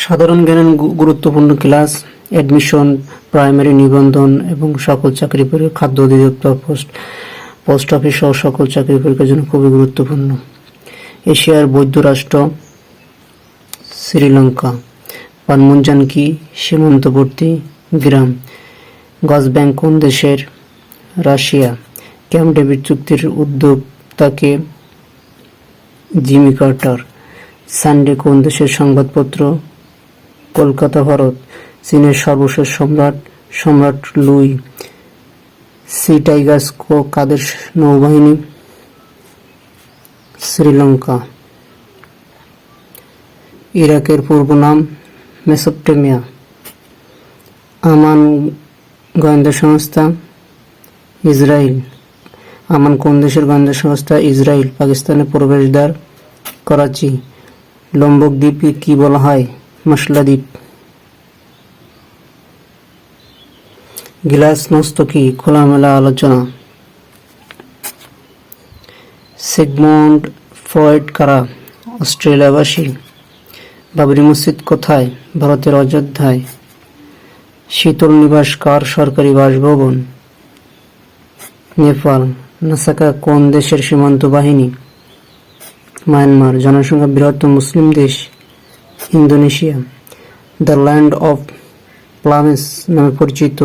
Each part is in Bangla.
সাধারণ জ্ঞানের গুরুত্বপূর্ণ ক্লাস, অ্যাডমিশন, প্রাইমারি নিবন্ধন এবং সকল চাকরি পরীক্ষা, খাদ্য অধিদপ্তর, পোস্ট অফিস সহ সকল চাকরি পরীক্ষার জন্য খুবই গুরুত্বপূর্ণ। এশিয়ার বৌদ্ধ রাষ্ট্র শ্রীলঙ্কা। পানমুনজান কি? সীমান্তবর্তী গ্রাম। গজব্যাংক কোন দেশের? রাশিয়া। ক্যাম্প ডেভিড চুক্তির উদ্যোক্তাকে? Jimmy Carter. সানডে কোন দেশের সংবাদপত্র? কলকাতা, ভারত। চীনের সর্বশেষ সম্রাট লুই। সি টাইগার্স কাদের নৌবাহিনী? শ্রীলঙ্কা। ইরাকের পূর্ব নাম? মেসোপটেমিয়া। আমান গোয়েন্দা সংস্থা? ইসরায়েল। আমান কোন দেশের গোয়েন্দা সংস্থা? ইসরায়েল। পাকিস্তানের প্রবেশদ্বার? করাচি। লোম্বক দ্বীপকে কি বলা হয়? মশলা দ্বীপ। গ্লাসনোস্ত কি? খোলামেলা আলোচনা। সিগমুন্ড ফ্রয়েড কারা? অস্ট্রেলিয়াবাসী। বাবরি মসজিদ কোথায়? ভারতের অযোধ্যায়। শীতল নিবাস কার সরকারি বাসভবন? নেপাল। নাসাকা কোন দেশের সীমান্ত বাহিনী? মায়ানমার। জনসংখ্যা বৃহত্তম মুসলিম দেশ? ইন্দোনেশিয়া। দ্য ল্যান্ড অফ প্লামেস নামে পরিচিত?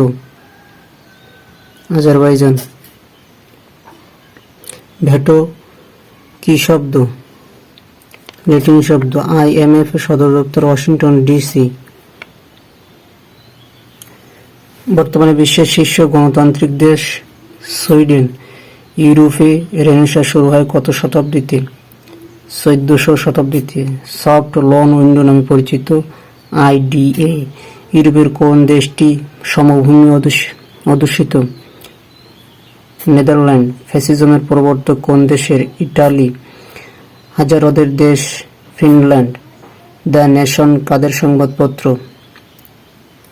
আজারবাইজান। ভেটো কি শব্দ? ল্যাটিন শব্দ। IMF এর সদর দপ্তর ওয়াশিংটন ডিসি। বর্তমানে বিশ্বের শীর্ষ গণতান্ত্রিক দেশ? সুইডেন। ইউরোপে রেনেসাঁ শুরু হয় কত শতাব্দীতে? 1400 শতাব্দীতে। সফট লন উইন্ডো নামে পরিচিত? IDA। ইউরোপের কোন দেশটি সমভূমি অধ্যুষিত? নেদারল্যান্ড। ফ্যাসিজমের প্রবর্তক কোন দেশের? ইটালি। হাজার হ্রদের দেশ? ফিনল্যান্ড। দ্য নেশন কাদের সংবাদপত্র?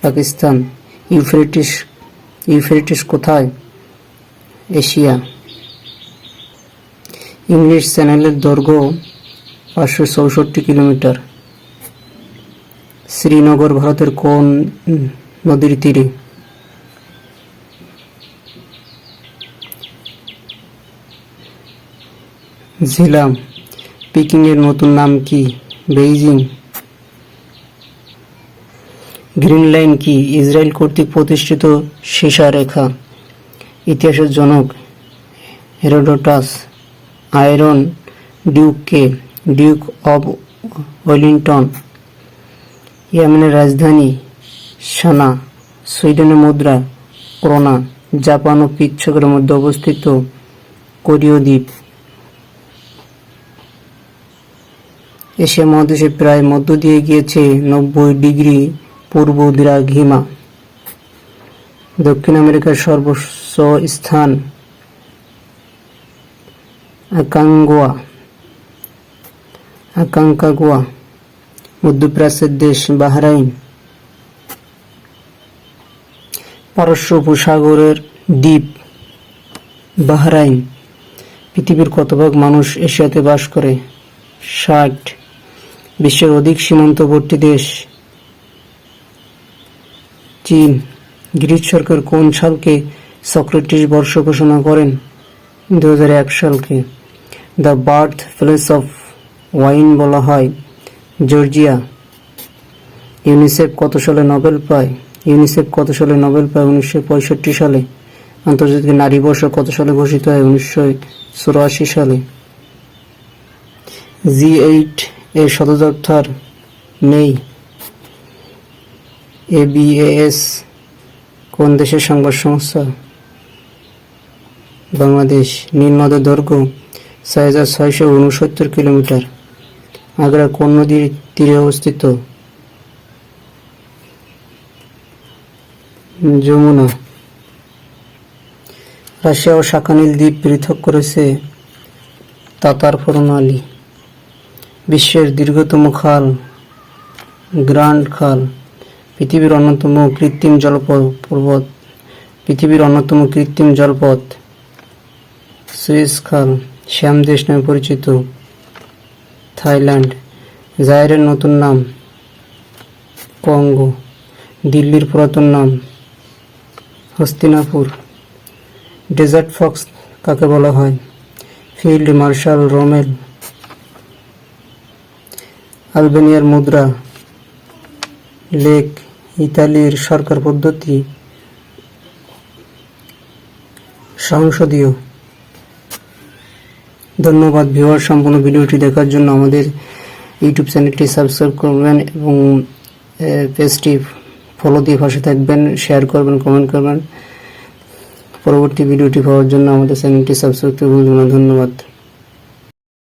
পাকিস্তান। ইউফ্রেটিস কোথায়? এশিয়া। ইংলিশ চ্যানেলের দৈর্ঘ্য 564 কিলোমিটার। শ্রীনগর ভারতের কোন নদীর তীরে? ঝিলাম। পিকিং এর নতুন নাম কি? বেইজিং। গ্রিন লাইন কি? ইসরায়েল কর্তৃক প্রতিষ্ঠিত সীসারেখা। ইতিহাসের জনক? Herodotus. Iron Duke K? Duke of Wellington. ইয়েমেনের রাজধানী? সানা। সুইডেনের মুদ্রা? ক্রোনা। জাপান ও পিচ্ছকের মধ্যে অবস্থিত কোরীয় দ্বীপ। এশিয়া মহাদেশে প্রায় মধ্য দিয়ে গিয়েছে 90 ডিগ্রি পূর্ব দ্রাঘিমা। দক্ষিণ আমেরিকার সর্বোচ্চ স্থান? আকাঙ্কাগুয়া। মধ্যপ্রাচ্যের দেশ? বাহরাইন। পারস্য উপসাগরের দ্বীপ? বাহরাইন। পৃথিবীর কত ভাগ মানুষ এশিয়াতে বাস করে? 60। বিশ্বের অধিক সীমান্তবর্তী দেশ? চীন। গ্রিস সরকার কোন সালকে সক্রেটিস বর্ষ ঘোষণা করেন? 2001 সালকে। The birth place of wine বলা হয়? জর্জিয়া। ইউনিসেফ কত সালে নোবেল পায়? 1965 সালে। আন্তর্জাতিক নারী দিবস কত সালে ঘোষিত হয়? 1984 সালে। G8 এর সদর দপ্তর? নেই। ABAS কোন দেশের সংবাদ সংস্থা? বাংলাদেশ। নীল নদের দৈর্ঘ্য? 6669 কিলোমিটার। আগ্রা কোন নদীর তীরে অবস্থিত? যমুনা। রাশিয়া ও শাখানীল দ্বীপ পৃথক করেছে তাতার প্রণালী। বিশ্বের দীর্ঘতম খাল? গ্র্যান্ড খাল। পৃথিবীর অন্যতম কৃত্রিম জলপথ? সুয়েজ খাল। শ্যাম দেশ নামে পরিচিত? থাইল্যান্ড। জাইরের নতুন নাম? কঙ্গো। দিল্লির পুরাতন নাম হস্তিনাপুর। ডেজার্ট ফক্স কাকে বলা হয়? Field marshal Rommel. আলবেনিয়ার মুদ্রা লেক। ইতালির সরকার পদ্ধতি সংসদীয়। ধন্যবাদ ভিউয়ার, সম্পূর্ণ ভিডিওটি দেখার জন্য। আমাদের ইউটিউব চ্যানেলটি সাবস্ক্রাইব করবেন এবং পেজটি ফলো দিয়ে পাশে থাকবেন, শেয়ার করবেন, কমেন্ট করবেন। পরবর্তী ভিডিওটি পাওয়ার জন্য আমাদের চ্যানেলটি সাবস্ক্রাইব করবেন। ধন্যবাদ।